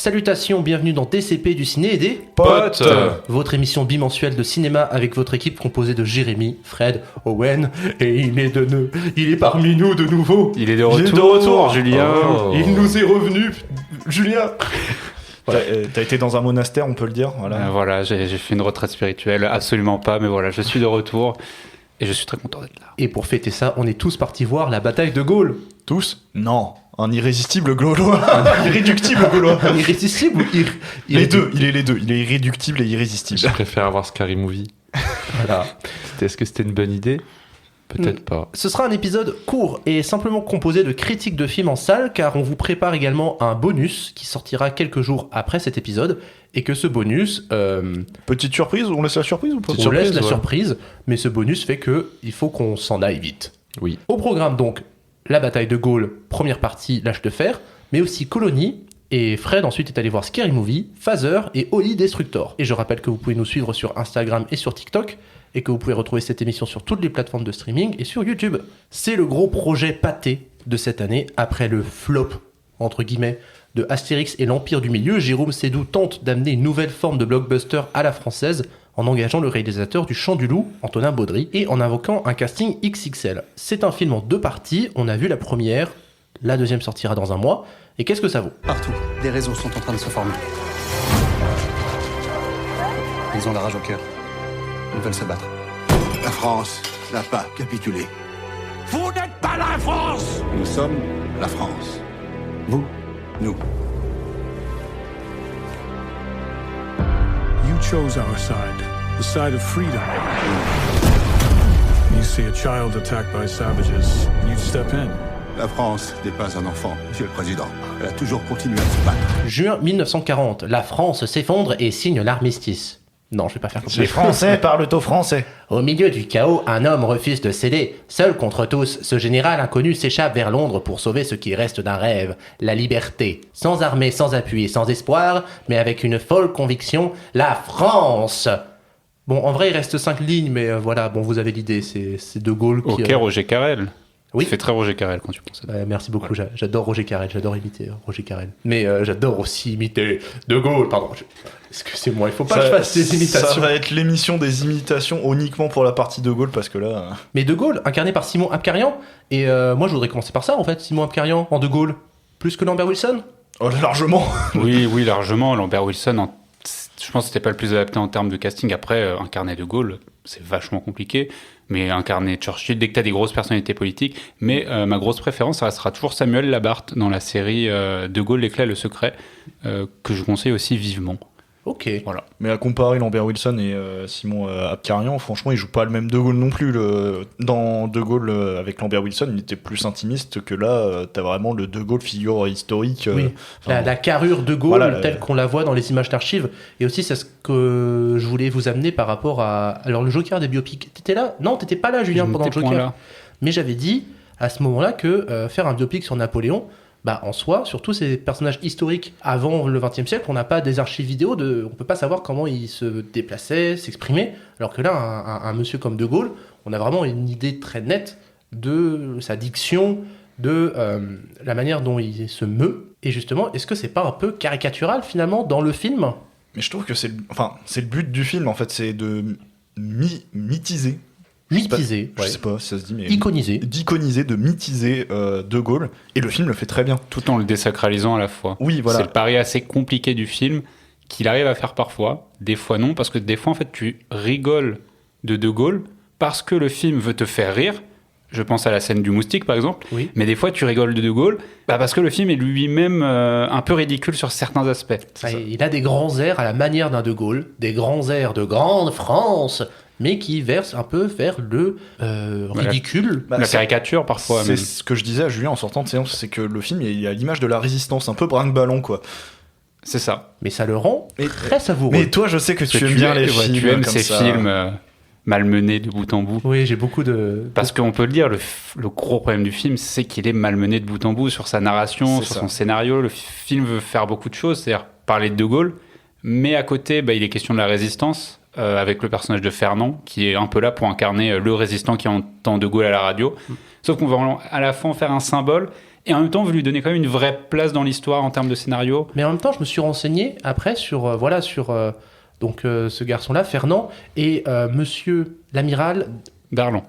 Salutations, bienvenue dans DCP du ciné et des Potes. Votre émission bimensuelle de cinéma avec votre équipe composée de Jérémy, Fred, Owen, et il est parmi nous de nouveau. Il est de retour, Julien. Il nous est revenu, Julien. Voilà. T'as été dans un monastère, on peut le dire. Voilà, j'ai fait une retraite spirituelle, absolument pas, mais voilà, je suis de retour et je suis très content d'être là. Et pour fêter ça, on est tous partis voir la bataille de Gaulle. Tous ? Non. Un irrésistible gaulois. Un irréductible gaulois. Un irrésistible ou Les deux, il est les deux. Il est irréductible et irrésistible. Je préfère avoir Scary Movie. Voilà. Est-ce que c'était une bonne idée ? Peut-être pas. Ce sera un épisode court et simplement composé de critiques de films en salle, car on vous prépare également un bonus qui sortira quelques jours après cet épisode, et que ce bonus... Petite surprise, on laisse la surprise ou pas ? On laisse la surprise, mais ce bonus fait qu'il faut qu'on s'en aille vite. Oui. Au programme donc, la bataille de Gaulle, première partie, l'âge de fer, mais aussi Colonie, et Fred ensuite est allé voir Scary Movie, Phaser et Holy Destructor. Et je rappelle que vous pouvez nous suivre sur Instagram et sur TikTok, et que vous pouvez retrouver cette émission sur toutes les plateformes de streaming et sur YouTube. C'est le gros projet pâté de cette année, après le flop, entre guillemets, de Astérix et l'Empire du Milieu. Jérôme Sédou tente d'amener une nouvelle forme de blockbuster à la française, en engageant le réalisateur du Chant du Loup, Antonin Baudry, et en invoquant un casting XXL. C'est un film en 2 parties, on a vu la première, la deuxième sortira dans un mois, et qu'est-ce que ça vaut ? Partout, des réseaux sont en train de se former. Ils ont la rage au cœur. Ils veulent se battre. La France n'a pas capitulé. Vous n'êtes pas la France! Nous sommes la France. Vous, nous. You chose our side, the side of freedom. You see a child attacked by savages, you step in. La France n'est pas un enfant, Monsieur le Président. Elle a toujours continué à se battre. Juin 1940, la France s'effondre et signe l'armistice. Non, je vais pas faire comme ça. Les Français parlent au français. Au milieu du chaos, un homme refuse de céder. Seul contre tous, ce général inconnu s'échappe vers Londres pour sauver ce qui reste d'un rêve, la liberté. Sans armée, sans appui et sans espoir, mais avec une folle conviction, la France. Bon, en vrai, il reste 5 lignes, mais voilà, bon, vous avez l'idée, c'est De Gaulle qui... Ok, Roger Carrel. Oui. Tu fais très Roger Carrel quand tu penses à ça. Merci beaucoup, voilà. J'adore Roger Carrel, j'adore imiter Roger Carrel. Mais j'adore aussi imiter De Gaulle, pardon. Excusez-moi, il faut pas que je fasse des imitations. Ça va être l'émission des imitations uniquement pour la partie de Gaulle, parce que là... Mais De Gaulle, incarné par Simon Abkarian, et moi je voudrais commencer par ça en fait, Simon Abkarian en De Gaulle. Plus que Lambert Wilson ? Oh, largement. Oui, largement. Lambert Wilson, je pense que c'était pas le plus adapté en termes de casting. Après, incarner De Gaulle, c'est vachement compliqué. Mais incarner Churchill, dès que t'as des grosses personnalités politiques. Mais ma grosse préférence, ça restera toujours Samuel Labarthe dans la série De Gaulle, l'éclat et le secret, que je conseille aussi vivement. Ok. Voilà. Mais à comparer Lambert Wilson et Simon Abkarian, franchement, ils jouent pas le même De Gaulle non plus. Dans De Gaulle, avec Lambert Wilson, il était plus intimiste que là, t'as vraiment le De Gaulle figure historique. Oui. La carrure De Gaulle, voilà, telle qu'on la voit dans les images d'archives. Et aussi, c'est ce que je voulais vous amener par rapport à... Alors, le Joker des biopics, t'étais là ? Non, t'étais pas là, Julien, pendant le Joker. Là. Mais j'avais dit, à ce moment-là, que faire un biopic sur Napoléon... en soi, surtout ces personnages historiques avant le XXe siècle, on n'a pas des archives vidéo, on peut pas savoir comment ils se déplaçaient, s'exprimaient, alors que là, un monsieur comme De Gaulle, on a vraiment une idée très nette de sa diction, de la manière dont il se meut, et justement, est-ce que c'est pas un peu caricatural finalement dans le film ? Mais je trouve que c'est le but du film, en fait, c'est de mythiser. Je sais pas si ça se dit, mais... D'iconiser, de mythiser De Gaulle, et le film le fait très bien. Tout en le désacralisant à la fois. Oui, voilà. C'est le pari assez compliqué du film, qu'il arrive à faire parfois, des fois non, parce que des fois, en fait, tu rigoles de Gaulle, parce que le film veut te faire rire. Je pense à la scène du moustique, par exemple. Oui. Mais des fois, tu rigoles de Gaulle, parce que le film est lui-même un peu ridicule sur certains aspects. Il a des grands airs à la manière d'un De Gaulle, des grands airs de grande France, mais qui verse un peu vers le ridicule. La caricature, parfois. C'est ce que je disais à Julien en sortant de séance, c'est que le film, il a l'image de la résistance, un peu brinque-ballon, quoi. C'est ça. Mais ça le rend très savoureux. Mais toi, je sais que tu aimes bien les films. Tu aimes comme ces ça. films malmenés de bout en bout. Oui, j'ai beaucoup de... Parce qu'on peut le dire, le gros problème du film, c'est qu'il est malmené de bout en bout sur sa narration, sur son scénario. Le film veut faire beaucoup de choses, c'est-à-dire parler de Gaulle, mais à côté, il est question de la résistance, avec le personnage de Fernand, qui est un peu là pour incarner le résistant qui entend De Gaulle à la radio. Sauf qu'on va à la fois en faire un symbole et en même temps, vous lui donnez quand même une vraie place dans l'histoire en termes de scénario. Mais en même temps, je me suis renseigné après sur ce garçon-là, Fernand, et monsieur l'amiral Darlan.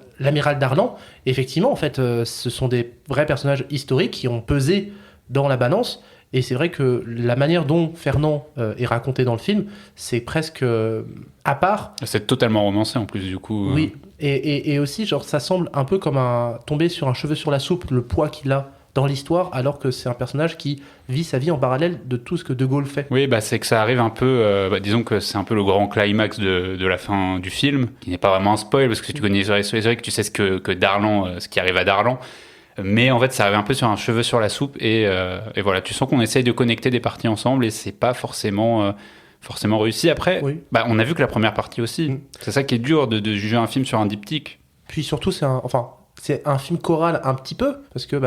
Et effectivement, en fait, ce sont des vrais personnages historiques qui ont pesé dans la balance. Et c'est vrai que la manière dont Fernand est raconté dans le film, c'est presque à part. C'est totalement romancé en plus, du coup. Oui, et aussi, genre, ça semble un peu comme tomber sur un cheveu sur la soupe, le poids qu'il a dans l'histoire, alors que c'est un personnage qui vit sa vie en parallèle de tout ce que De Gaulle fait. Oui, c'est que ça arrive un peu, disons que c'est un peu le grand climax de la fin du film, qui n'est pas vraiment un spoil, parce que si tu connais les historiques, tu sais que Darlan, ce qui arrive à Darlan. Mais en fait, ça arrive un peu sur un cheveu sur la soupe, et voilà, tu sens qu'on essaye de connecter des parties ensemble, et c'est pas forcément réussi. Après, oui. On a vu que la première partie aussi. C'est ça qui est dur de juger un film sur un diptyque. Puis surtout, c'est un film choral un petit peu, parce que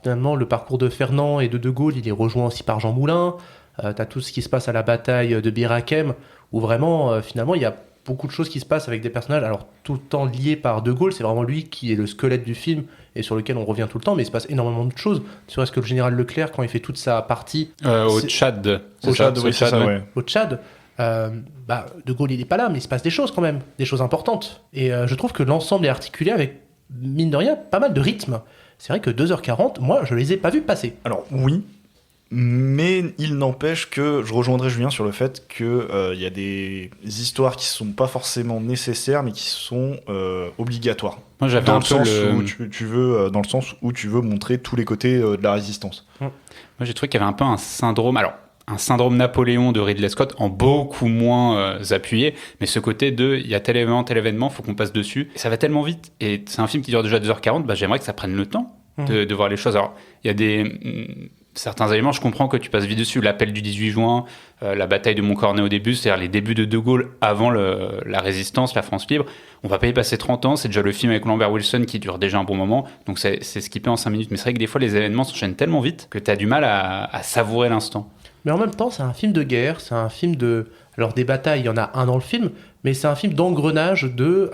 finalement, le parcours de Fernand et de Gaulle, il est rejoint aussi par Jean Moulin. T'as tout ce qui se passe à la bataille de Bir Hakeim, où vraiment, finalement, il y a beaucoup de choses qui se passent avec des personnages, alors tout le temps liés par De Gaulle, c'est vraiment lui qui est le squelette du film et sur lequel on revient tout le temps, mais il se passe énormément de choses. Serait-ce que le général Leclerc, quand il fait toute sa partie... Au Tchad. Au Tchad, oui, c'est ça, ouais. Au Tchad, De Gaulle, il n'est pas là, mais il se passe des choses quand même, des choses importantes. Et je trouve que l'ensemble est articulé avec, mine de rien, pas mal de rythme. C'est vrai que 2h40, moi, je les ai pas vus passer. Alors, oui, mais il n'empêche que je rejoindrai Julien sur le fait qu'il y a des histoires qui sont pas forcément nécessaires, mais qui sont obligatoires. Moi, j'avais dans un le peu sens où tu veux, dans le sens où tu veux montrer tous les côtés de la résistance. Moi, j'ai trouvé qu'il y avait un peu un syndrome un Napoléon de Ridley Scott en beaucoup moins appuyé, mais ce côté de il y a tel événement, faut qu'on passe dessus, et ça va tellement vite, et c'est un film qui dure déjà 2h40, j'aimerais que ça prenne le temps de voir les choses. Alors, il y a certains éléments, je comprends que tu passes vite dessus, l'appel du 18 juin, la bataille de Montcornet au début, c'est-à-dire les débuts de Gaulle avant la résistance, la France libre, on va pas y passer 30 ans, c'est déjà le film avec Lambert Wilson qui dure déjà un bon moment, donc c'est skippé en 5 minutes, mais c'est vrai que des fois les événements s'enchaînent tellement vite que tu as du mal à savourer l'instant. Mais en même temps, c'est un film de guerre, c'est un film de... Alors des batailles, il y en a un dans le film, mais c'est un film d'engrenage de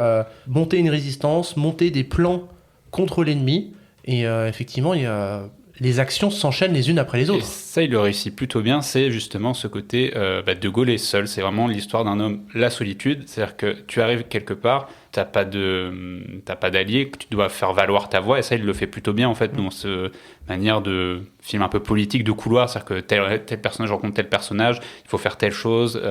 monter une résistance, monter des plans contre l'ennemi, et effectivement, il y a... les actions s'enchaînent les unes après les autres. Et ça, il le réussit plutôt bien, c'est justement ce côté De Gaulle est seul, c'est vraiment l'histoire d'un homme, la solitude, c'est-à-dire que tu arrives quelque part, t'as pas d'allié, que tu dois faire valoir ta voix, et ça, il le fait plutôt bien, en fait, dans cette manière de film un peu politique, de couloir, c'est-à-dire que tel personnage rencontre tel personnage, il faut faire telle chose,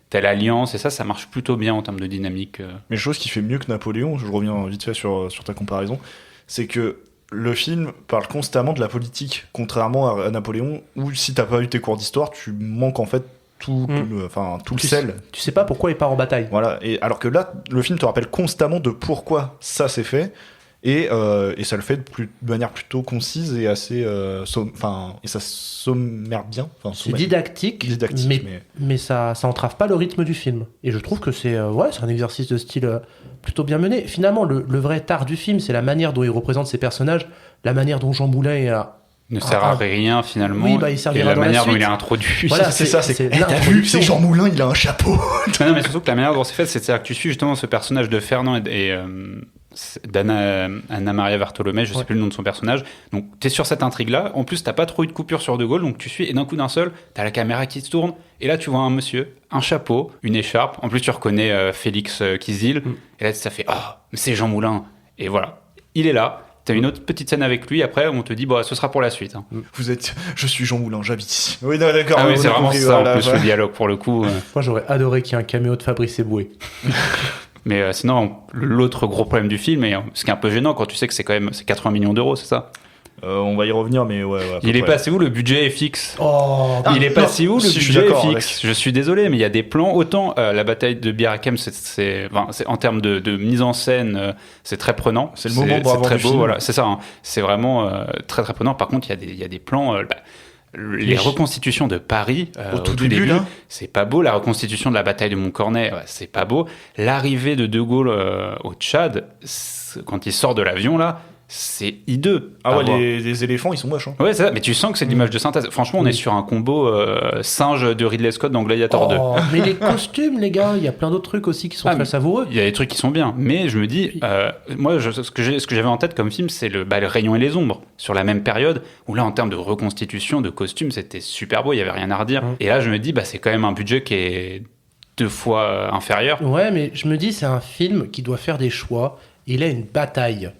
telle alliance, et ça marche plutôt bien en termes de dynamique. Mais chose qui fait mieux que Napoléon, je reviens vite fait sur ta comparaison, c'est que le film parle constamment de la politique, contrairement à Napoléon, où si t'as pas eu tes cours d'histoire, tu manques en fait tout le sel. Tu sais pas pourquoi il part en bataille. Voilà, et alors que là, le film te rappelle constamment de pourquoi ça s'est fait, et ça le fait de manière plutôt concise et assez... et ça sommaire bien. C'est didactique, mais ça entrave pas le rythme du film. Et je trouve que c'est un exercice de style plutôt bien mené. Finalement, le vrai tard du film, c'est la manière dont il représente ses personnages, la manière dont Jean Moulin ne sert à rien finalement, oui, il et la manière dont il est introduit. Voilà, c'est ça, t'as vu, c'est Jean Moulin, il a un chapeau. Non, mais surtout que la manière dont c'est fait, c'est-à-dire que tu suis justement ce personnage de Fernand et d'Anna Maria Bartholomé, je sais plus le nom de son personnage. Donc t'es sur cette intrigue-là. En plus, t'as pas trop eu de coupure sur De Gaulle, donc tu suis, et d'un coup d'un seul, t'as la caméra qui se tourne, et là tu vois un monsieur, un chapeau, une écharpe. En plus, tu reconnais Félix Kizil, et là ça fait mais c'est Jean Moulin. Et voilà, il est là. T'as une autre petite scène avec lui, après on te dit ce sera pour la suite. Je suis Jean Moulin, j'habite ici. Oui, d'accord. Ah oui, c'est vraiment ça, en plus, le dialogue pour le coup. Moi j'aurais adoré qu'il y ait un caméo de Fabrice Eboué. Mais sinon, l'autre gros problème du film, et ce qui est un peu gênant quand tu sais que c'est 80 millions d'euros, c'est ça? On va y revenir, mais ouais. Il est passé où le budget FX? Il est passé où le budget FX? Je suis désolé, mais il y a des plans. Autant la bataille de Bir Hakeim, c'est en termes de mise en scène, c'est très prenant. C'est le moment pour avoir très du beau, film. voilà, c'est ça. Hein. C'est vraiment très très prenant. Par contre, il y a des plans. Les reconstitutions de Paris au tout début là, c'est pas beau. La reconstitution de la bataille de Montcornet, c'est pas beau. L'arrivée de Gaulle au Tchad, quand il sort de l'avion là, c'est hideux. Ah ouais, à voir. les éléphants, ils sont moches. Hein. Ouais, c'est ça, mais tu sens que c'est de l'image de synthèse. Franchement, on est sur un combo singe de Ridley Scott dans Gladiator 2. Oh, mais les costumes, les gars, il y a plein d'autres trucs aussi qui sont très savoureux. Il y a des trucs qui sont bien, mais je me dis, moi, ce que j'avais en tête comme film, c'est le Rayon et les Ombres, sur la même période, où là, en termes de reconstitution, de costumes, c'était super beau, il y avait rien à redire. Et là, je me dis, c'est quand même un budget qui est 2 fois inférieur. Ouais, mais je me dis, c'est un film qui doit faire des choix. Il a une bataille.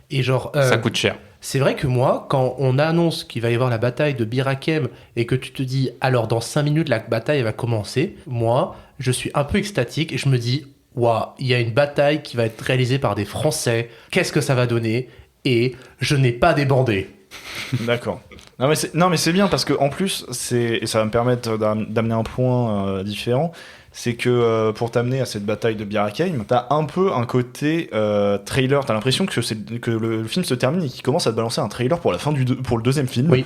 Et genre, Ça coûte cher. c'est vrai que moi, quand on annonce qu'il va y avoir la bataille de Bir Hakeim et que tu te dis, alors dans 5 minutes, la bataille va commencer, moi, je suis un peu extatique et je me dis, waouh, il y a une bataille qui va être réalisée par des Français, qu'est-ce que ça va donner? Et je n'ai pas débandé. D'accord. Non mais c'est bien parce que en plus et ça va me permettre d'amener un point différent, c'est que pour t'amener à cette bataille de Bir Hakeim, t'as un peu un côté trailer. T'as l'impression que le film se termine et qu'il commence à te balancer un trailer pour la fin pour le deuxième film. Oui.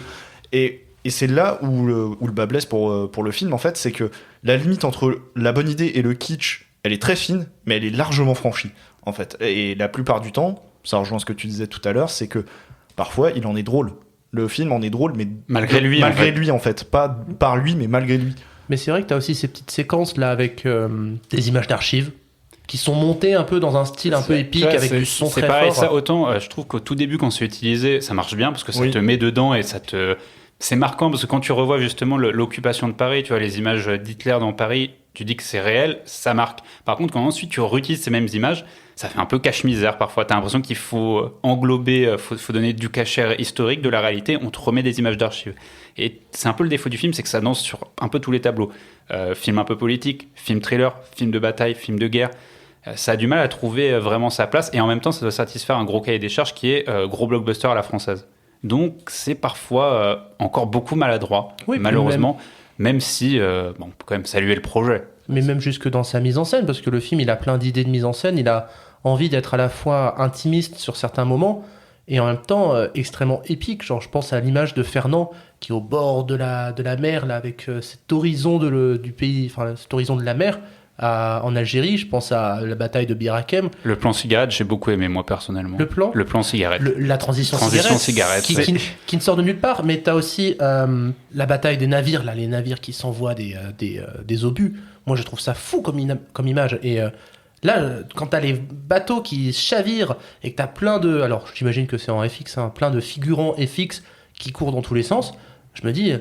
Et c'est là où le bas blesse pour le film en fait, c'est que la limite entre la bonne idée et le kitsch, elle est très fine, mais elle est largement franchie en fait. Et la plupart du temps, ça rejoint ce que tu disais tout à l'heure, c'est que parfois il en est drôle. Le film en est drôle, mais Malgré lui, en fait. Pas par lui, mais malgré lui. Mais c'est vrai que tu as aussi ces petites séquences là avec des images d'archives qui sont montées un peu dans un style un peu épique avec du son c'est très pareil, fort. ça, autant je trouve qu'au tout début, quand c'est utilisé, ça marche bien parce que ça Oui. te met dedans et c'est marquant parce que quand tu revois justement l'occupation de Paris, tu vois les images d'Hitler dans Paris, tu dis que c'est réel, ça marque. Par contre, quand ensuite tu réutilises ces mêmes images, ça fait un peu cache-misère parfois. T'as l'impression qu'il faut englober, faut donner du cachet historique de la réalité, on te remet des images d'archives. Et c'est un peu le défaut du film, c'est que ça danse sur un peu tous les tableaux. Film un peu politique, film thriller, film de bataille, film de guerre. Ça a du mal à trouver vraiment sa place et en même temps, ça doit satisfaire un gros cahier des charges qui est gros blockbuster à la française. Donc c'est parfois encore beaucoup maladroit, Oui, malheureusement, même si on peut quand même saluer le projet. Mais même jusque dans sa mise en scène, parce que le film, il a plein d'idées de mise en scène, il a envie d'être à la fois intimiste sur certains moments et en même temps extrêmement épique. Genre, je pense à l'image de Fernand qui est au bord de la mer, là, avec cet horizon du pays, enfin cet horizon de la mer en Algérie. Je pense à la bataille de Bir Hakeim. Le plan cigarette, j'ai beaucoup aimé, moi, personnellement. Le plan cigarette. La transition cigarette. Qui ne sort de nulle part, mais t'as aussi la bataille des navires, là, les navires qui s'envoient des obus. Moi, je trouve ça fou comme image. Et là, quand t'as les bateaux qui chavirent et que t'as plein de... Alors, j'imagine que c'est en FX, hein, plein de figurants FX qui courent dans tous les sens. Je me dis,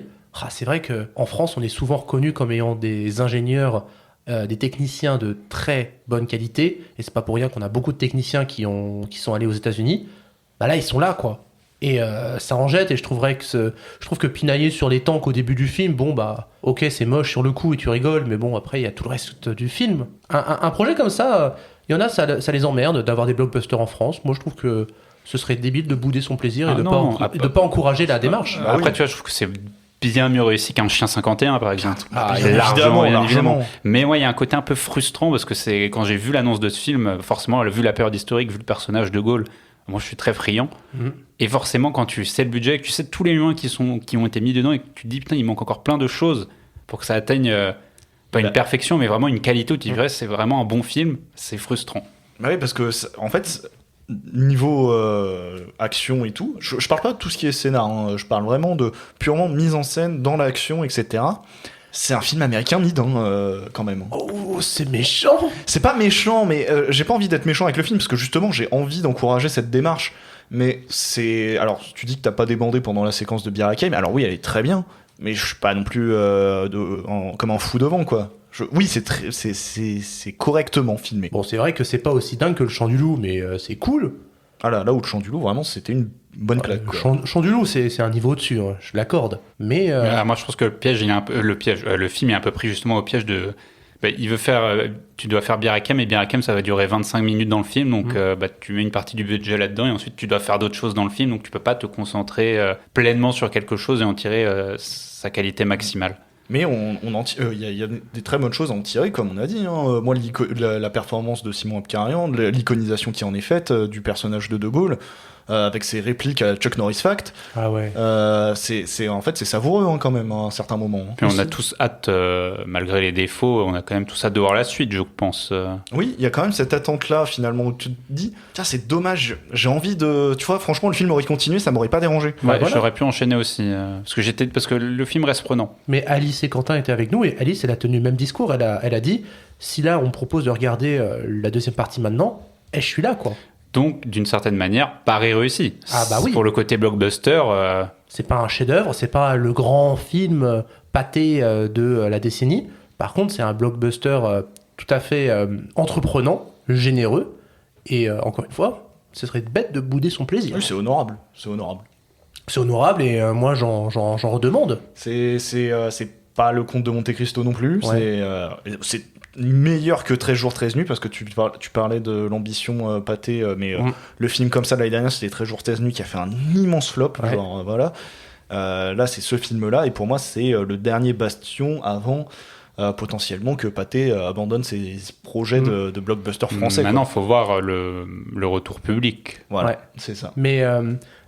c'est vrai qu'en France, on est souvent reconnu comme ayant des ingénieurs, des techniciens de très bonne qualité. Et c'est pas pour rien qu'on a beaucoup de techniciens qui sont allés aux États-Unis. Bah là, ils sont là, quoi. Et ça en jette, et je trouve que pinailler sur les tanks au début du film, ok, c'est moche sur le coup et tu rigoles, mais bon, après, il y a tout le reste du film. Un projet comme ça, il y en a, ça les emmerde d'avoir des blockbusters en France. Moi, je trouve que ce serait débile de bouder son plaisir et de ne pas encourager la démarche. Après, tu vois, je trouve que c'est bien mieux réussi qu'un Chien 51, par exemple. Largement. Mais moi, il y a un côté un peu frustrant, parce que c'est quand j'ai vu l'annonce de ce film, forcément, vu la période historique, vu le personnage de Gaulle, moi, je suis très friand. Et forcément, quand tu sais le budget, que tu sais tous les humains qui ont été mis dedans et que tu te dis, putain, il manque encore plein de choses pour que ça atteigne, pas une perfection, mais vraiment une qualité où tu dirais, c'est vraiment un bon film, c'est frustrant. Bah oui, parce que, en fait, niveau action et tout, je parle pas de tout ce qui est scénar, hein, je parle vraiment de purement mise en scène dans l'action, etc. C'est un film américain mid, quand même. Oh, c'est méchant! C'est pas méchant, mais j'ai pas envie d'être méchant avec le film, parce que justement, j'ai envie d'encourager cette démarche. Mais c'est... Alors, tu dis que t'as pas débandé pendant la séquence de Bir Hakeim, alors oui, elle est très bien, mais je suis pas non plus comme un fou devant, quoi. Oui, c'est correctement filmé. Bon, c'est vrai que c'est pas aussi dingue que le Chant du Loup, mais c'est cool. Ah là où le Chant du Loup, vraiment, c'était une bonne claque. Le Chant du Loup, c'est un niveau au-dessus, hein, je l'accorde. Mais moi, je pense que le film est un peu pris justement au piège de... il veut faire... tu dois faire Bir Hakeim, et Bir Hakeim, ça va durer 25 minutes dans le film, donc tu mets une partie du budget là-dedans, et ensuite tu dois faire d'autres choses dans le film, donc tu peux pas te concentrer pleinement sur quelque chose et en tirer sa qualité maximale. Mais il y a des très bonnes choses à en tirer, comme on a dit. Hein. Moi, la performance de Simon Abkarian, l'iconisation qui en est faite du personnage de Gaulle, avec ses répliques à Chuck Norris Fact. Ah ouais. C'est savoureux quand même à un certain moment. Puis on a tous hâte, malgré les défauts, on a quand même tous hâte de voir la suite, je pense. Oui, il y a quand même cette attente-là, finalement, où tu te dis, tiens, c'est dommage, j'ai envie de... Tu vois, franchement, le film aurait continué, ça m'aurait pas dérangé. Ouais, voilà. j'aurais pu enchaîner aussi, parce que le film reste prenant. Mais Alice et Quentin étaient avec nous et Alice, elle a tenu le même discours. Elle a dit, si là on propose de regarder la deuxième partie maintenant, je suis là quoi. Donc, d'une certaine manière, pari réussi. Ah bah oui. Pour le côté blockbuster, C'est pas un chef-d'œuvre, c'est pas le grand film pâté de la décennie. Par contre, c'est un blockbuster tout à fait entreprenant, généreux. Et encore une fois, ce serait bête de bouder son plaisir. Oui, c'est honorable, c'est honorable. C'est honorable et moi j'en redemande. C'est pas le conte de Monte Cristo non plus, Ouais. c'est meilleur que 13 jours, 13 nuits, parce que tu parlais de l'ambition pâtée, mais le film comme ça de l'année dernière, c'était 13 jours, 13 nuits qui a fait un immense flop, Ouais. genre voilà. Là, c'est ce film-là, et pour moi, c'est le dernier bastion avant potentiellement que Pathé abandonne ses projets de blockbuster français. maintenant, il quoi. faut voir le retour public. Voilà, Ouais. c'est ça. Mais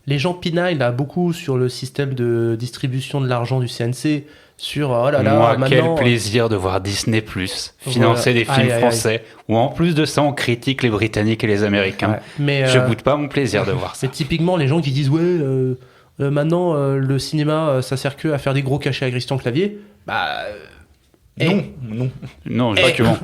les gens pinaillent là beaucoup sur le système de distribution de l'argent du CNC. Sur oh là là, Moi, maintenant, quel plaisir de voir Disney Plus financer des films Aïe, aïe, aïe. français, où en plus de ça, on critique les Britanniques et les Américains. Ouais. Mais Je boude pas mon plaisir de voir ça. c'est typiquement les gens qui disent ouais maintenant le cinéma ça sert que à faire des gros cachets à Christian Clavier. Bah Non. Non, justement.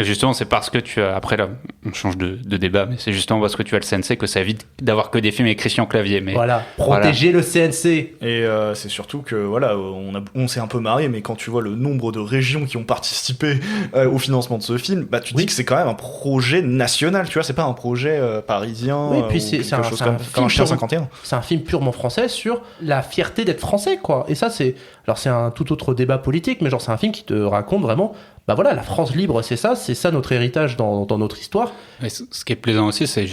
Justement, c'est parce que tu as... Après, là, on change de débat, mais c'est justement parce que tu as le CNC que ça évite d'avoir que des films avec Christian Clavier. Mais voilà, protéger le CNC. Et c'est surtout que voilà, on s'est un peu marré, mais quand tu vois le nombre de régions qui ont participé au financement de ce film, bah tu te dis que c'est quand même un projet national, tu vois, c'est pas un projet parisien. Oui, puis ou c'est quelque un- chose c'est un comme un chien film 51. C'est un film purement français sur la fierté d'être français, quoi. Et ça, c'est un tout autre débat politique, mais genre c'est un film qui te raconte vraiment, bah voilà, la France libre, c'est ça notre héritage dans notre histoire. Mais ce qui est plaisant aussi, c'est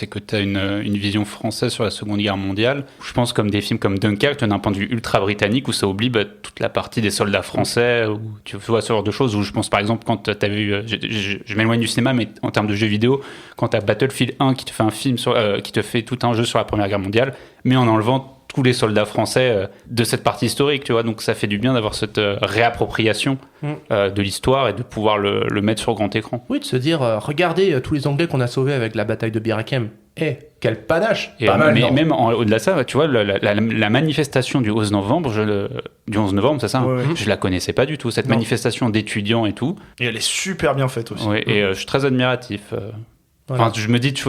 que tu as une vision française sur la Seconde Guerre mondiale. Je pense comme des films comme Dunkerque, tu as un point de vue ultra britannique où ça oublie toute la partie des soldats français, où tu vois ce genre de choses. Où je pense par exemple, quand tu as vu, je m'éloigne du cinéma, mais en termes de jeux vidéo, quand tu as Battlefield 1 qui te fait un film qui te fait tout un jeu sur la Première Guerre mondiale, mais en enlevant tous les soldats français de cette partie historique, tu vois. Donc ça fait du bien d'avoir cette réappropriation de l'histoire et de pouvoir le mettre sur grand écran. Oui, de se dire, regardez tous les Anglais qu'on a sauvés avec la bataille de Bir Hakeim. Quel panache. Et Pas mal, mais non même au-delà de ça, tu vois, la manifestation du 11 novembre, du 11 novembre, c'est ça, Ouais, ouais. je la connaissais pas du tout, cette Non. manifestation d'étudiants et tout. Et elle est super bien faite aussi. Ouais, et je suis très admiratif. Voilà. Enfin, je me dis, tu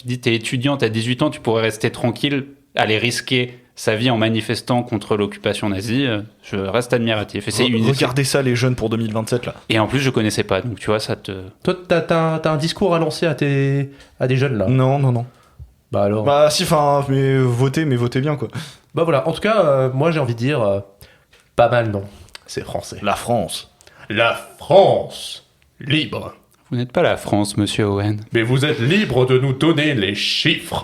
dis, t'es étudiant, t'as 18 ans, tu pourrais rester tranquille, aller risquer sa vie en manifestant contre l'occupation nazie. Je reste admiratif. Et c'est Regardez ça, les jeunes, pour 2027, là. Et en plus, je connaissais pas, donc tu vois, ça te... Toi, t'as un discours à lancer à des jeunes, là. Non. Bah alors... Bah si, enfin, mais votez bien, quoi. Bah voilà, en tout cas, moi j'ai envie de dire, pas mal, non. C'est français. La France. La France libre. Vous n'êtes pas la France, monsieur Owen. Mais vous êtes libre de nous donner les chiffres.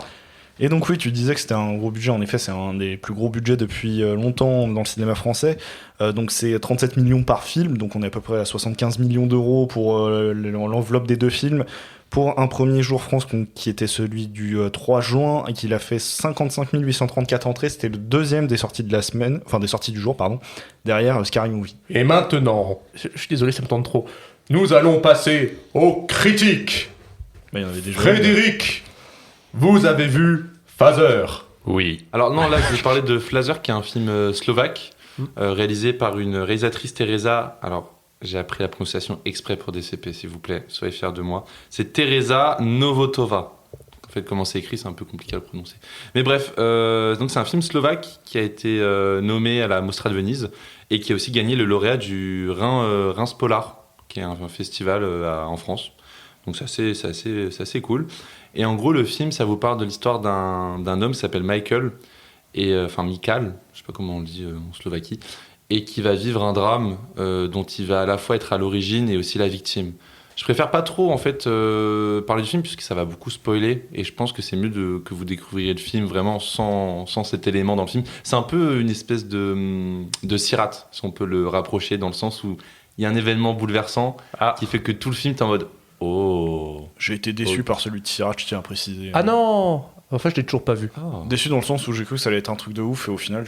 Et donc oui, tu disais que c'était un gros budget, en effet c'est un des plus gros budgets depuis longtemps dans le cinéma français, donc c'est 37 millions par film, donc on est à peu près à 75 millions d'euros pour l'enveloppe des deux films, pour un premier jour France qui était celui du 3 juin, et qu'il a fait 55 834 entrées, c'était le deuxième des sorties de la semaine, enfin des sorties du jour, pardon, derrière Scary Movie. Et maintenant, je suis désolé, ça me tente trop, nous allons passer aux critiques. Bah, il y en avait déjà. Frédéric, vous avez vu Phaser? Oui. Alors non, là je vais parler de Phaser, qui est un film slovaque, réalisé par une réalisatrice Teresa. Alors j'ai appris la prononciation exprès pour DCP, s'il vous plaît, soyez fiers de moi. C'est Teresa Novotova. En fait, comment c'est écrit, c'est un peu compliqué à le prononcer. Mais bref, donc c'est un film slovaque qui a été nommé à la Mostra de Venise et qui a aussi gagné le lauréat du Reims Polar, qui est un festival en France. Donc c'est assez cool. Et en gros, le film, ça vous parle de l'histoire d'un homme qui s'appelle Michael, enfin Mikal, je sais pas comment on le dit en Slovaquie, et qui va vivre un drame dont il va à la fois être à l'origine et aussi la victime. Je préfère pas trop en fait parler du film puisque ça va beaucoup spoiler, et je pense que c'est mieux que vous découvriez le film vraiment sans cet élément dans le film. C'est un peu une espèce de Sirat, si on peut le rapprocher, dans le sens où il y a un événement bouleversant qui fait que tout le film t'es en mode Oh. J'ai été déçu par celui de Sirach, je tiens à préciser. Ah non. Enfin, je l'ai toujours pas vu. Déçu dans le sens où j'ai cru que ça allait être un truc de ouf et au final,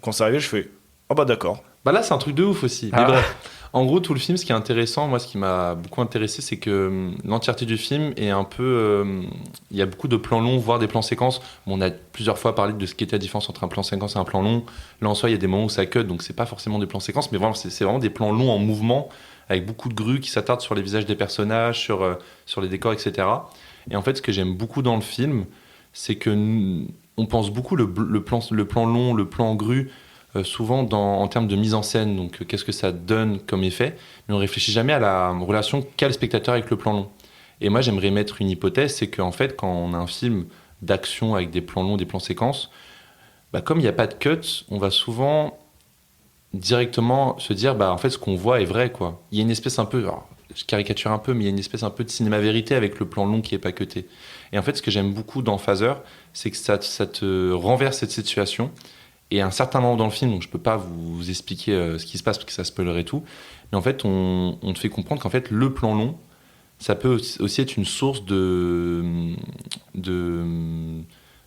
quand c'est arrivé, je fais ah bah d'accord. Bah là, c'est un truc de ouf aussi. Mais bref, en gros, tout le film, ce qui est intéressant, moi, ce qui m'a beaucoup intéressé, c'est que l'entièreté du film est un peu... Il y a beaucoup de plans longs, voire des plans séquences. Bon, on a plusieurs fois parlé de ce qu'était la différence entre un plan séquence et un plan long. Là, en soi, il y a des moments où ça cut, donc c'est pas forcément des plans séquences, mais vraiment, c'est vraiment des plans longs en mouvement, avec beaucoup de grues qui s'attardent sur les visages des personnages, sur les décors, etc. Et en fait, ce que j'aime beaucoup dans le film, c'est que on pense beaucoup le plan long, le plan grue, souvent en termes de mise en scène, donc qu'est-ce que ça donne comme effet, mais on réfléchit jamais à la relation qu'a le spectateur avec le plan long. Et moi, j'aimerais mettre une hypothèse, c'est qu'en fait, quand on a un film d'action avec des plans longs, des plans séquences, bah, comme il n'y a pas de cut, on va souvent directement se dire, bah, en fait, ce qu'on voit est vrai, quoi. Il y a une espèce un peu, alors, je caricature un peu, mais il y a une espèce un peu de cinéma-vérité avec le plan long qui n'est pas cuté. Et en fait, ce que j'aime beaucoup dans Phaser, c'est que ça te renverse cette situation. Et à un certain moment dans le film, donc je peux pas vous expliquer ce qui se passe parce que ça spoilerait tout, mais en fait, on te fait comprendre qu'en fait, le plan long, ça peut aussi être une source de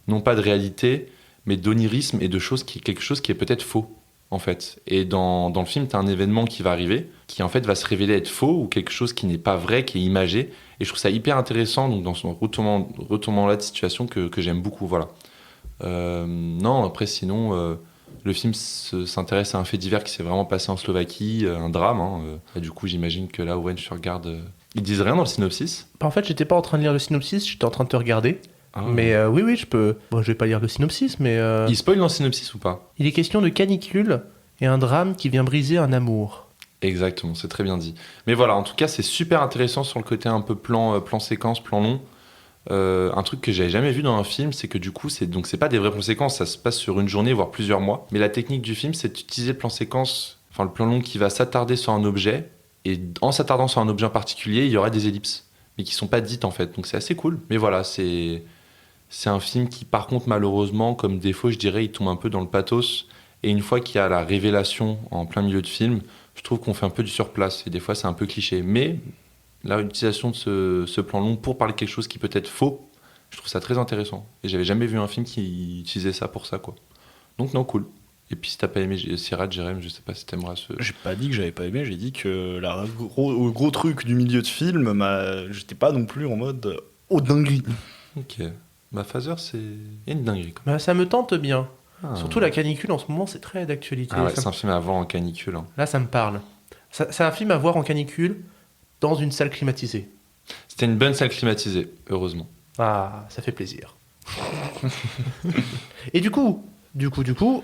non pas de réalité, mais d'onirisme et de quelque chose qui est peut-être faux, en fait. Et dans le film, tu as un événement qui va arriver, qui en fait va se révéler être faux ou quelque chose qui n'est pas vrai, qui est imagé. Et je trouve ça hyper intéressant, donc dans son retournement-là de situation que j'aime beaucoup, voilà. Non, après, sinon, le film s'intéresse à un fait divers qui s'est vraiment passé en Slovaquie, un drame. Et du coup, j'imagine que là, Owen, tu regardes. Ils disent rien dans le synopsis. En fait, j'étais pas en train de lire le synopsis, j'étais en train de te regarder. Mais oui, je peux. Bon, je vais pas lire le synopsis, mais. Il spoil dans le synopsis ou pas? Il est question de canicule et un drame qui vient briser un amour. Exactement, c'est très bien dit. Mais voilà, en tout cas, c'est super intéressant sur le côté un peu plan séquence, plan long. Un truc que j'avais jamais vu dans un film, c'est que du coup, c'est pas des vrais plans séquences, ça se passe sur une journée, voire plusieurs mois. Mais la technique du film, c'est d'utiliser le plan séquence, enfin le plan long qui va s'attarder sur un objet, et en s'attardant sur un objet en particulier, il y aura des ellipses, mais qui sont pas dites en fait. Donc c'est assez cool. Mais voilà, c'est un film qui, par contre, malheureusement, comme défaut, je dirais, il tombe un peu dans le pathos. Et une fois qu'il y a la révélation en plein milieu de film, je trouve qu'on fait un peu du surplace. Et des fois, c'est un peu cliché. Mais là, l'utilisation de ce plan long pour parler de quelque chose qui peut être faux, je trouve ça très intéressant. Et j'avais jamais vu un film qui utilisait ça pour ça, quoi. Donc non, cool. Et puis si t'as pas aimé Sirach, Jérém, je sais pas si t'aimeras ce... J'ai pas dit que j'avais pas aimé, j'ai dit que le gros truc du milieu de film, j'étais pas non plus en mode oh dinguerie. Ok. Bah Phaser, il y a une dinguerie, quoi. Bah, ça me tente bien. Surtout la canicule en ce moment, c'est très d'actualité. Ah ouais, c'est un film à voir en canicule. Hein. Là, ça me parle. C'est un film à voir en canicule dans une salle climatisée. C'était une bonne salle climatisée, heureusement. Ah, ça fait plaisir. Et du coup,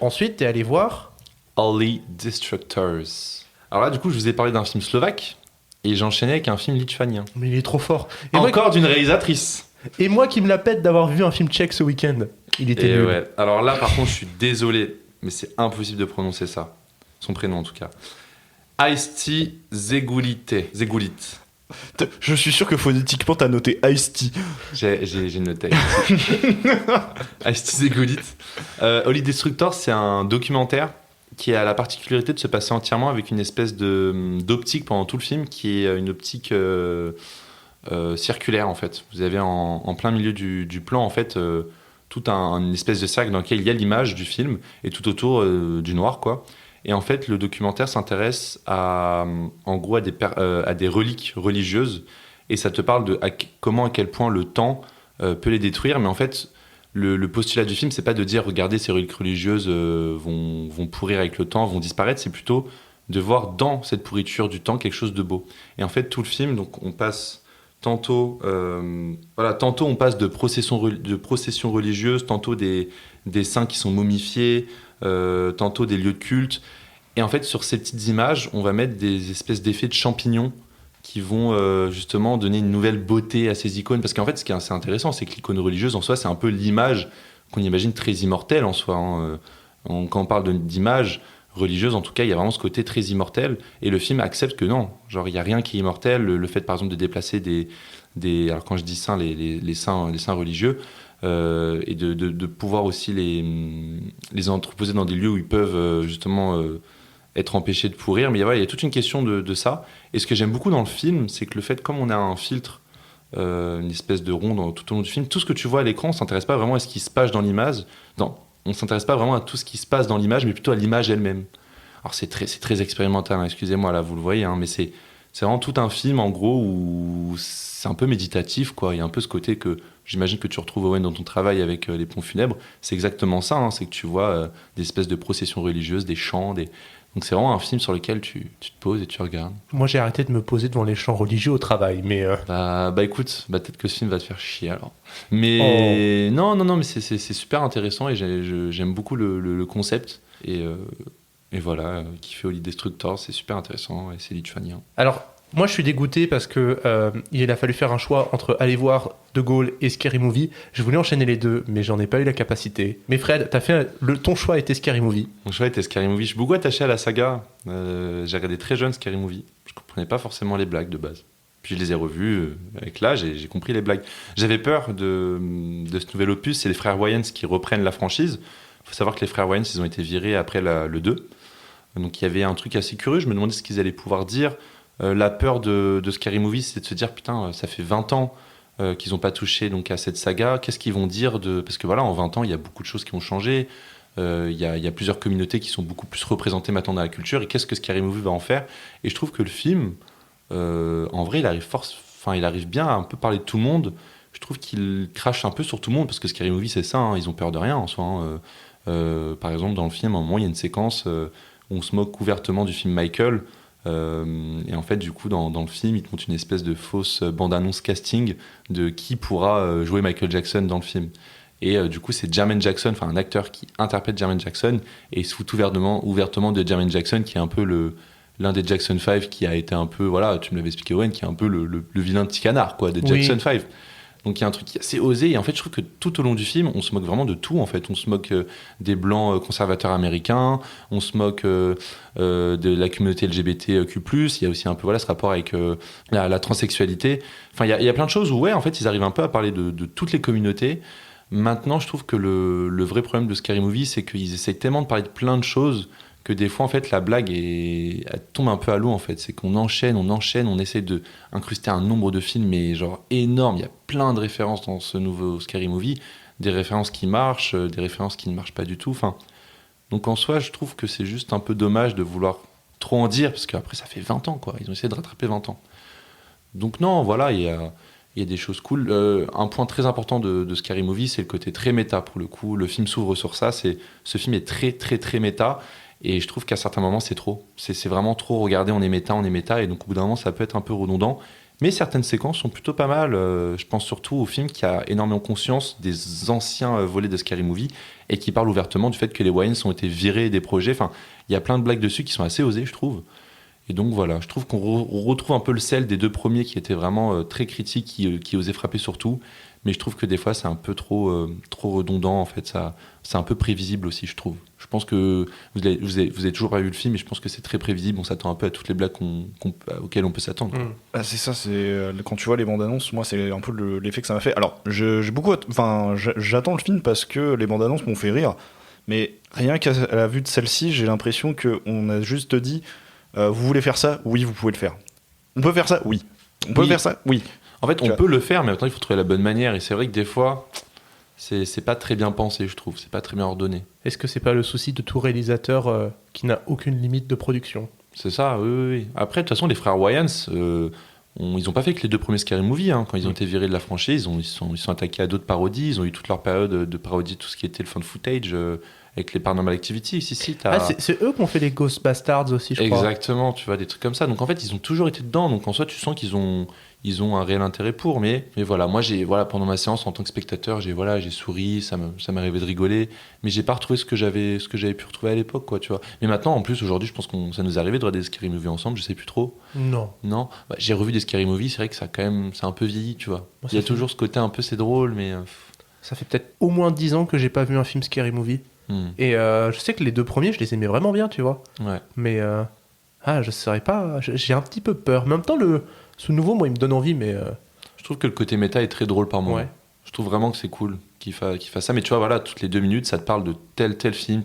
ensuite, t'es allé voir Holy Destructors. Alors là, du coup, je vous ai parlé d'un film slovaque et j'enchaînais avec un film lituanien. Mais il est trop fort. Et encore d'une réalisatrice. Et moi qui me la pète d'avoir vu un film tchèque ce week-end. Il était nul. Ouais. Alors là, par contre, je suis désolé, mais c'est impossible de prononcer ça. Son prénom, en tout cas. Ice-T Zegulit. Je suis sûr que phonétiquement, t'as noté Ice-T. J'ai noté. Ice-T Zegulit. Holy Destructor, c'est un documentaire qui a la particularité de se passer entièrement avec une espèce d'optique pendant tout le film, qui est une optique circulaire, en fait. Vous avez en plein milieu du plan, en fait, tout une espèce de cercle dans lequel il y a l'image du film, et tout autour du noir, quoi. Et en fait, le documentaire s'intéresse en gros à des reliques religieuses, et ça te parle de à quel point le temps peut les détruire. Mais en fait, le postulat du film, c'est pas de dire regardez, ces reliques religieuses vont pourrir avec le temps, vont disparaître. C'est plutôt de voir dans cette pourriture du temps quelque chose de beau. Et en fait, tout le film, donc on passe tantôt on passe de processions religieuses, tantôt des saints qui sont momifiés, tantôt des lieux de culte. Et en fait, sur ces petites images, on va mettre des espèces d'effets de champignons qui vont justement donner une nouvelle beauté à ces icônes. Parce qu'en fait, ce qui est assez intéressant, c'est que l'icône religieuse, en soi, c'est un peu l'image qu'on imagine très immortelle en soi. Hein. Quand on parle d'image religieuse, en tout cas, il y a vraiment ce côté très immortel. Et le film accepte que non, genre, il n'y a rien qui est immortel. Le fait, par exemple, de déplacer alors quand je dis saints, les saints religieux, et de pouvoir aussi les entreposer dans des lieux où ils peuvent justement être empêché de pourrir. Mais voilà, il y a toute une question de ça. Et ce que j'aime beaucoup dans le film, c'est que le fait, comme on a un filtre, une espèce de rond tout au long du film, tout ce que tu vois à l'écran, on ne s'intéresse pas vraiment à ce qui se passe dans l'image. Non, on ne s'intéresse pas vraiment à tout ce qui se passe dans l'image, mais plutôt à l'image elle-même. Alors c'est très expérimental, hein, excusez-moi, là vous le voyez, hein, mais c'est vraiment tout un film en gros où c'est un peu méditatif, quoi. Il y a un peu ce côté que j'imagine que tu retrouves, Owen, dans ton travail avec les ponts funèbres. C'est exactement ça, hein, c'est que tu vois des espèces de processions religieuses, des chants, donc c'est vraiment un film sur lequel tu te poses et tu regardes. Moi, j'ai arrêté de me poser devant les chants religieux au travail, mais... Bah écoute, peut-être que ce film va te faire chier alors. Mais non, mais c'est super intéressant et j'aime beaucoup le concept. Et voilà, qui fait Holy Destructor, c'est super intéressant et c'est lituanien. Alors, moi, je suis dégoûté parce que il a fallu faire un choix entre aller voir De Gaulle et Scary Movie. Je voulais enchaîner les deux, mais j'en ai pas eu la capacité. Mais Fred, ton choix était Scary Movie. Mon choix était Scary Movie. Je suis beaucoup attaché à la saga. J'ai regardé très jeune Scary Movie. Je comprenais pas forcément les blagues de base. Puis je les ai revues avec l'âge et j'ai compris les blagues. J'avais peur de ce nouvel opus. C'est les frères Wayans qui reprennent la franchise. Il faut savoir que les frères Wayans, ils ont été virés après le 2. Donc il y avait un truc assez curieux. Je me demandais ce qu'ils allaient pouvoir dire. La peur de Scary Movie, c'est de se dire putain, ça fait 20 ans qu'ils n'ont pas touché donc, à cette saga. Qu'est-ce qu'ils vont dire parce que voilà, en 20 ans, il y a beaucoup de choses qui ont changé. Il y a plusieurs communautés qui sont beaucoup plus représentées maintenant dans la culture. Et qu'est-ce que Scary Movie va en faire? Et je trouve que le film, en vrai, il arrive bien à un peu parler de tout le monde. Je trouve qu'il crache un peu sur tout le monde parce que Scary Movie, c'est ça, hein, ils ont peur de rien en soi. Hein. Par exemple, dans le film, à un moment, il y a une séquence où on se moque ouvertement du film Michael. Et en fait, du coup, dans le film, ils te montrent une espèce de fausse bande-annonce casting de qui pourra jouer Michael Jackson dans le film. Et du coup, c'est Jermaine Jackson, enfin un acteur qui interprète Jermaine Jackson, et il se fout ouvertement de Jermaine Jackson, qui est un peu l'un des Jackson 5, qui a été un peu, voilà, tu me l'avais expliqué, Owen, qui est un peu le vilain petit canard, quoi, des Jackson 5. Donc il y a un truc qui est assez osé, et en fait je trouve que tout au long du film on se moque vraiment de tout en fait. On se moque des blancs conservateurs américains, on se moque de la communauté LGBTQ+, il y a aussi un peu voilà, ce rapport avec la transsexualité. Enfin il y a plein de choses où ouais en fait ils arrivent un peu à parler de toutes les communautés. Maintenant je trouve que le vrai problème de Scary Movie c'est qu'ils essayent tellement de parler de plein de choses que des fois en fait la blague elle tombe un peu à l'eau en fait. C'est qu'on enchaîne, on essaie de incruster un nombre de films mais genre énorme. Il y a plein de références dans ce nouveau Scary Movie, des références qui marchent, des références qui ne marchent pas du tout. Enfin, donc en soi je trouve que c'est juste un peu dommage de vouloir trop en dire parce qu'après ça fait 20 ans quoi. Ils ont essayé de rattraper 20 ans. Donc non voilà il y a des choses cool. Un point très important de Scary Movie c'est le côté très méta pour le coup. Le film s'ouvre sur ça. Ce film est très très très méta. Et je trouve qu'à certains moments, c'est trop. C'est vraiment trop. Regardez, on est méta. Et donc, au bout d'un moment, ça peut être un peu redondant. Mais certaines séquences sont plutôt pas mal. Je pense surtout au film qui a énormément conscience des anciens volets de Scary Movie et qui parle ouvertement du fait que les Wayans ont été virés des projets. Enfin, il y a plein de blagues dessus qui sont assez osées, je trouve. Et donc, voilà. Je trouve qu'on retrouve un peu le sel des deux premiers qui étaient vraiment très critiques, qui osaient frapper sur tout. Mais je trouve que des fois, c'est un peu trop redondant, en fait. C'est un peu prévisible aussi, je trouve. Je pense que vous avez toujours pas vu le film, et je pense que c'est très prévisible. On s'attend un peu à toutes les blagues auxquelles on peut s'attendre. Ah, c'est ça, quand tu vois les bandes annonces, moi, c'est un peu l'effet que ça m'a fait. Alors, j'attends le film parce que les bandes annonces m'ont fait rire. Mais rien qu'à la vue de celle-ci, j'ai l'impression qu'on a juste dit vous voulez faire ça? Oui, vous pouvez le faire. On peut faire ça? Oui. On peut faire ça? Oui. En fait, on peut le faire, mais maintenant, il faut trouver la bonne manière. Et c'est vrai que des fois, c'est pas très bien pensé, je trouve. C'est pas très bien ordonné. Est-ce que c'est pas le souci de tout réalisateur qui n'a aucune limite de production? C'est ça, oui. Après, de toute façon, les frères Wayans, ils ont pas fait que les deux premiers Scary Movie. Hein. Quand ils ont été virés de la franchise, ils sont attaqués à d'autres parodies. Ils ont eu toute leur période de parodie de tout ce qui était le fan footage avec les Paranormal Activity. C'est eux qui ont fait les Ghostbusters aussi, je crois. Exactement, tu vois, des trucs comme ça. Donc en fait, ils ont toujours été dedans. Donc en soi, tu sens qu'ils ont un réel intérêt pour, mais voilà, moi pendant ma séance en tant que spectateur, j'ai souri, ça m'est arrivé de rigoler, mais j'ai pas retrouvé ce que j'avais pu retrouver à l'époque, quoi, tu vois. Mais maintenant, en plus, aujourd'hui, je pense que ça nous est arrivé de regarder des Scary Movie ensemble, je sais plus trop. Non. Bah, j'ai revu des Scary Movie, c'est vrai que ça quand même, c'est un peu vieilli, tu vois. Il y a toujours ce côté un peu, c'est drôle, mais ça fait peut-être au moins 10 ans que j'ai pas vu un film Scary Movie. Et je sais que les deux premiers, je les aimais vraiment bien, tu vois. Ouais. Mais je saurais pas, j'ai un petit peu peur. Mais en même temps, ce nouveau, moi, il me donne envie, mais... Je trouve que le côté méta est très drôle par moment. Ouais. trouve vraiment que c'est cool qu'il fasse ça. Mais tu vois, voilà, toutes les 2 minutes, ça te parle de tel film.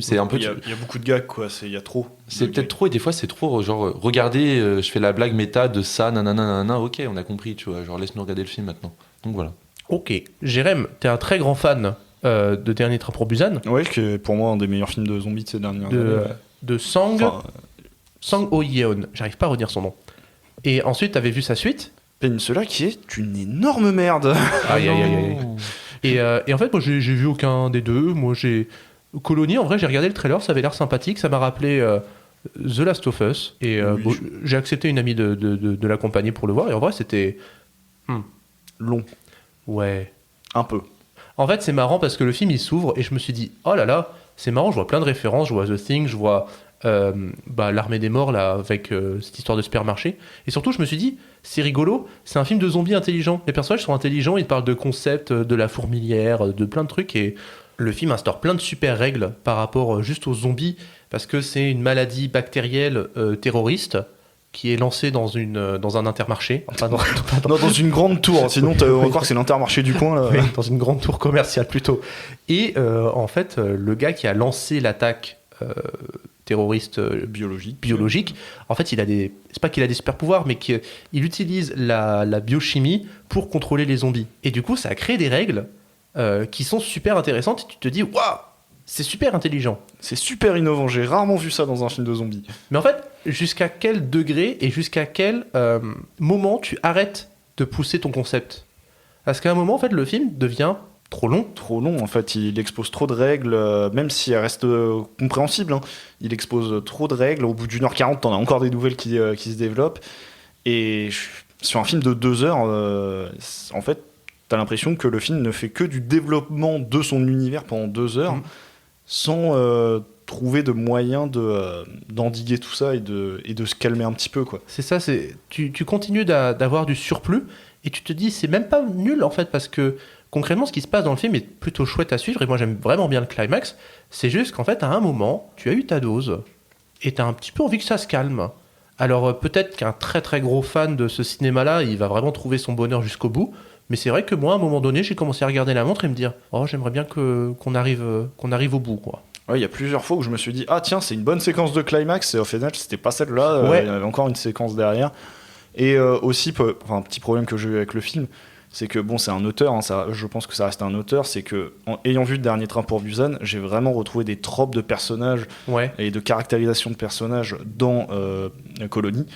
C'est un peu. Il y a beaucoup de gags, quoi. Il y a trop. C'est peut-être trop, et des fois, c'est trop. Genre, regardez, je fais la blague méta de ça, nanana, ok, on a compris, tu vois. Genre, laisse-nous regarder le film maintenant. Donc voilà. Ok. Jérém, t'es un très grand fan de Dernier Train pour Busan. Ouais, qui est pour moi un des meilleurs films de zombies de ces dernières années. De Sang. Enfin, Sang Ho-yeon. J'arrive pas à redire son nom. Et ensuite, t'avais vu sa suite. Peninsula qui est une énorme merde. Aïe. Et en fait, moi, j'ai vu aucun des deux. Moi, j'ai Colony. En vrai, j'ai regardé le trailer, ça avait l'air sympathique. Ça m'a rappelé The Last of Us. Et Oui, j'ai accepté une amie de l'accompagner pour le voir. Et en vrai, c'était Long. ouais. Un peu. En fait, c'est marrant parce que le film il s'ouvre et je me suis dit oh là là, c'est marrant. Je vois plein de références. Je vois The Thing. Je vois l'Armée des Morts là avec cette histoire de supermarché. Et surtout, je me suis dit c'est rigolo. C'est un film de zombies intelligents. Les personnages sont intelligents. Ils parlent de concepts, de la fourmilière, de plein de trucs et le film instaure plein de super règles par rapport juste aux zombies parce que c'est une maladie bactérielle terroriste qui est lancée dans un intermarché. Enfin, Non, dans une grande tour. Sinon, on va croire que c'est l'Intermarché du coin. Là. Oui, dans une grande tour commerciale plutôt. Et en fait, le gars qui a lancé l'attaque terroriste biologique, en fait, c'est pas qu'il a des super pouvoirs, mais qu'il utilise la biochimie pour contrôler les zombies. Et du coup, ça a créé des règles qui sont super intéressantes. Et tu te dis, waouh, c'est super intelligent. C'est super innovant. J'ai rarement vu ça dans un film de zombies. Mais en fait, jusqu'à quel degré et jusqu'à quel moment tu arrêtes de pousser ton concept? Parce qu'à un moment, en fait, le film devient trop long. Trop long, en fait. Il expose trop de règles, même si elles restent compréhensibles. Hein. Il expose trop de règles. Au bout d'1h40, t'en as encore des nouvelles qui se développent. Et sur un film de 2 heures, en fait, t'as l'impression que le film ne fait que du développement de son univers pendant 2 heures, sans trouver de moyens d'endiguer tout ça et de se calmer un petit peu, quoi. C'est ça, tu continues d'avoir du surplus et tu te dis c'est même pas nul en fait parce que concrètement ce qui se passe dans le film est plutôt chouette à suivre et moi j'aime vraiment bien le climax. C'est juste qu'en fait à un moment tu as eu ta dose et t'as un petit peu envie que ça se calme. Alors peut-être qu'un très très gros fan de ce cinéma-là il va vraiment trouver son bonheur jusqu'au bout. Mais c'est vrai que moi, à un moment donné, j'ai commencé à regarder la montre et me dire « Oh, j'aimerais bien qu'on arrive au bout, quoi. » Ouais, il y a plusieurs fois où je me suis dit « Ah tiens, c'est une bonne séquence de climax » et au final, c'était pas celle-là, Ouais. il y avait encore une séquence derrière. Et aussi, un petit problème que j'ai eu avec le film, c'est que bon, c'est un auteur, hein, je pense que ça reste un auteur, c'est que en ayant vu le Dernier Train pour Busan, j'ai vraiment retrouvé des tropes de personnages Ouais. et de caractérisation de personnages dans Colony.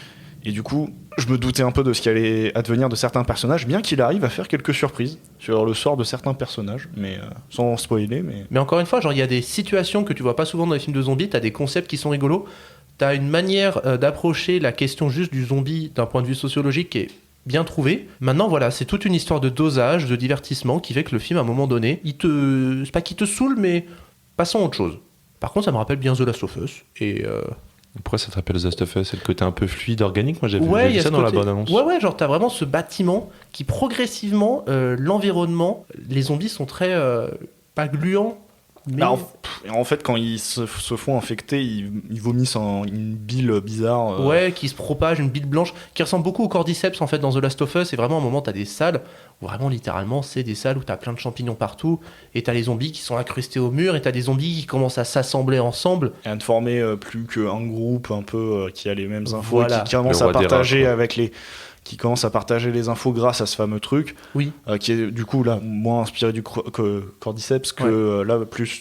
Et du coup, je me doutais un peu de ce qui allait advenir de certains personnages, bien qu'il arrive à faire quelques surprises sur le sort de certains personnages, mais sans spoiler. Mais encore une fois, genre il y a des situations que tu vois pas souvent dans les films de zombies, t'as des concepts qui sont rigolos, t'as une manière d'approcher la question juste du zombie d'un point de vue sociologique qui est bien trouvée. Maintenant voilà, c'est toute une histoire de dosage, de divertissement qui fait que le film à un moment donné, c'est pas qu'il te saoule, mais passons à autre chose. Par contre, ça me rappelle bien The Last of Us et Pourquoi ça te rappelle The Last of Us? C'est le côté un peu fluide, organique. Moi, j'ai ouais, vu ça dans la bande-annonce. Ouais, genre t'as vraiment ce bâtiment qui progressivement, l'environnement, les zombies sont très pas gluants, mais Bah, en fait, quand ils se font infecter, ils vomissent une bile bizarre. ouais, qui se propage, une bile blanche, qui ressemble beaucoup au cordyceps en fait dans The Last of Us. Et vraiment, à un moment, t'as des salles où vraiment, littéralement, c'est des salles où t'as plein de champignons partout, et t'as les zombies qui sont incrustés au mur, et t'as des zombies qui commencent à s'assembler ensemble. Et à ne former plus qu'un groupe un peu qui a les mêmes infos, Voilà. qui commence Le à roi des partager rats, quoi. qui commence à partager les infos grâce à ce fameux truc, Oui. qui est du coup là moins inspiré du cordyceps que là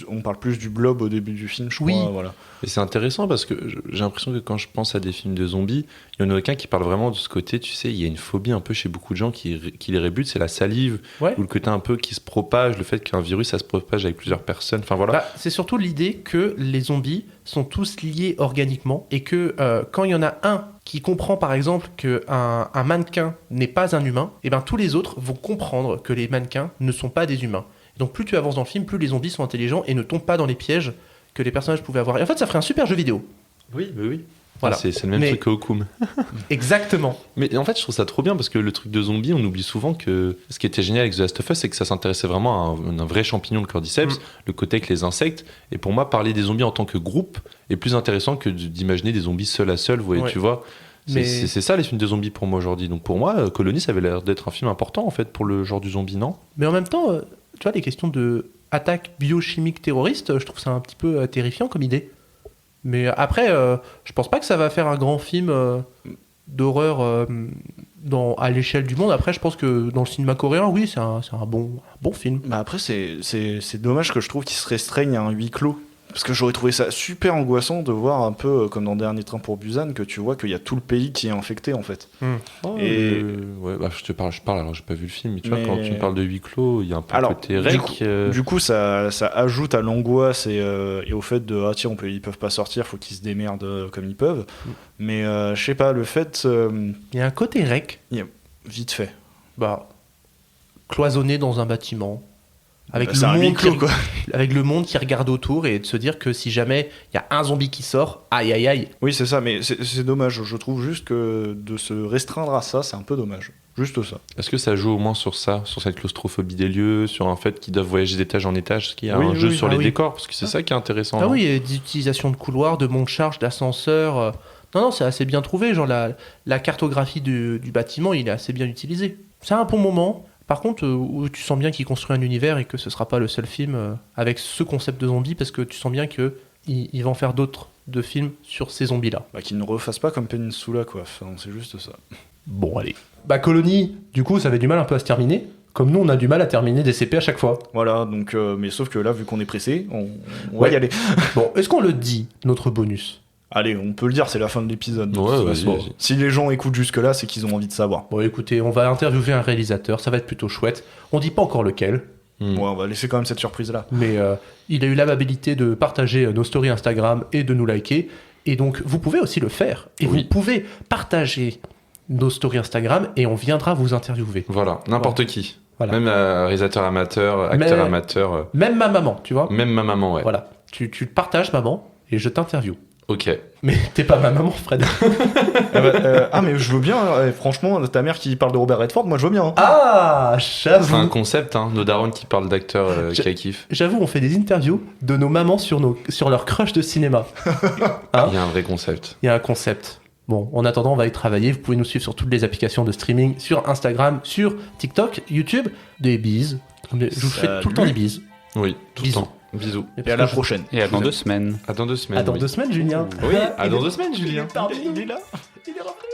on parle plus du blob au début du film, je Oui. crois. Voilà. Et c'est intéressant parce que j'ai l'impression que quand je pense à des films de zombies, il y en a aucun qui parle vraiment de ce côté, tu sais, il y a une phobie un peu chez beaucoup de gens qui les rébutent, c'est la salive, Ouais. ou le côté un peu qui se propage, le fait qu'un virus, ça se propage avec plusieurs personnes, enfin voilà. Bah, c'est surtout l'idée que les zombies sont tous liés organiquement et que quand il y en a un qui comprend par exemple qu'un mannequin n'est pas un humain, et ben tous les autres vont comprendre que les mannequins ne sont pas des humains. Donc plus tu avances dans le film, plus les zombies sont intelligents et ne tombent pas dans les pièges que les personnages pouvaient avoir. Et en fait, ça ferait un super jeu vidéo. Oui. Voilà. C'est le même Mais- truc que Hokum. Exactement. Mais en fait, je trouve ça trop bien parce que le truc de zombie, on oublie souvent que ce qui était génial avec The Last of Us, c'est que ça s'intéressait vraiment à un vrai champignon, le cordyceps, le côté avec les insectes. Et pour moi, parler des zombies en tant que groupe est plus intéressant que d'imaginer des zombies seuls à seuls. Ouais. Tu vois, Mais C'est ça les films de zombies pour moi aujourd'hui. Donc pour moi, Colony, ça avait l'air d'être un film important en fait pour le genre du zombie, non? Mais en même temps, tu vois, les questions de attaque biochimique terroriste, je trouve ça un petit peu terrifiant comme idée. Mais après, je pense pas que ça va faire un grand film d'horreur à l'échelle du monde. Après, je pense que dans le cinéma coréen, oui, c'est un bon film. Bah après, c'est dommage que je trouve qu'il se restreigne à un huis clos. Parce que j'aurais trouvé ça super angoissant de voir un peu comme dans Dernier Train pour Busan, que tu vois qu'il y a tout le pays qui est infecté en fait. Et ouais, bah, je parle, alors j'ai pas vu le film, mais tu vois, quand tu me parles de huis clos, il y a un peu alors, côté rec. Du coup, ça ajoute à l'angoisse et au fait de tiens, ils peuvent pas sortir, faut qu'ils se démerdent comme ils peuvent. Mais je sais pas, le fait. Il y a un côté rec, Vite fait. cloisonné dans un bâtiment. Avec, C'est un huis clos, quoi. Avec le monde qui regarde autour et de se dire que si jamais il y a un zombie qui sort, aïe aïe aïe. Oui, c'est ça, mais c'est dommage. Je trouve juste que de se restreindre à ça, c'est un peu dommage. Juste ça. Est-ce que ça joue au moins sur ça, sur cette claustrophobie des lieux, sur un fait qu'ils doivent voyager d'étage en étage, parce qu'il y a un jeu sur les décors, parce que c'est ça qui est intéressant. Oui, il y a des utilisations de couloirs, de monte-charge, d'ascenseurs. Non, c'est assez bien trouvé. Genre la cartographie du bâtiment, il est assez bien utilisé. C'est un bon moment. Par contre, où tu sens bien qu'il construit un univers et que ce sera pas le seul film avec ce concept de zombie, parce que tu sens bien qu'ils vont faire d'autres de films sur ces zombies-là. Qu'ils ne refassent pas comme Peninsula, quoi. Enfin, c'est juste ça. Bon, allez. Colony, du coup, ça avait du mal un peu à se terminer. Comme nous, on a du mal à terminer des CP à chaque fois. Voilà, donc, mais sauf que là, vu qu'on est pressé, on va y aller. Bon, est-ce qu'on le dit, notre bonus ? Allez, on peut le dire, c'est la fin de l'épisode. Ouais, Vas-y. Si les gens écoutent jusque-là, c'est qu'ils ont envie de savoir. Bon, écoutez, on va interviewer un réalisateur, ça va être plutôt chouette. On dit pas encore lequel. Ouais, on va laisser quand même cette surprise-là. Mais il a eu l'amabilité de partager nos stories Instagram et de nous liker. Et donc, vous pouvez aussi le faire. Et vous pouvez partager nos stories Instagram et on viendra vous interviewer. Voilà, n'importe qui. Voilà. Même réalisateur amateur, acteur amateur. Même ma maman, tu vois. Même ma maman, ouais. Voilà. Tu partages, maman, et je t'interviewe. Ok. Mais t'es pas ma maman, Fred. Mais je veux bien, franchement, ta mère qui parle de Robert Redford, moi je veux bien. Hein. Ah, C'est un j'avoue. concept, hein, nos darons qui parlent d'acteurs qui kiffent. J'avoue, on fait des interviews de nos mamans sur leur crush de cinéma. Hein, Il y a un vrai concept. il y a un concept. Bon, en attendant, on va y travailler. Vous pouvez nous suivre sur toutes les applications de streaming, sur Instagram, sur TikTok, YouTube. Des bises. Je vous fais tout le temps des bises. Oui, tout Bisous. le temps. Bisous. Et à la prochaine. Et à dans 2 semaines. À dans 2 semaines. À dans oui. 2 semaines, Julien. Oui, à dans 2 semaines, Julien. Il est là. Il est revenu.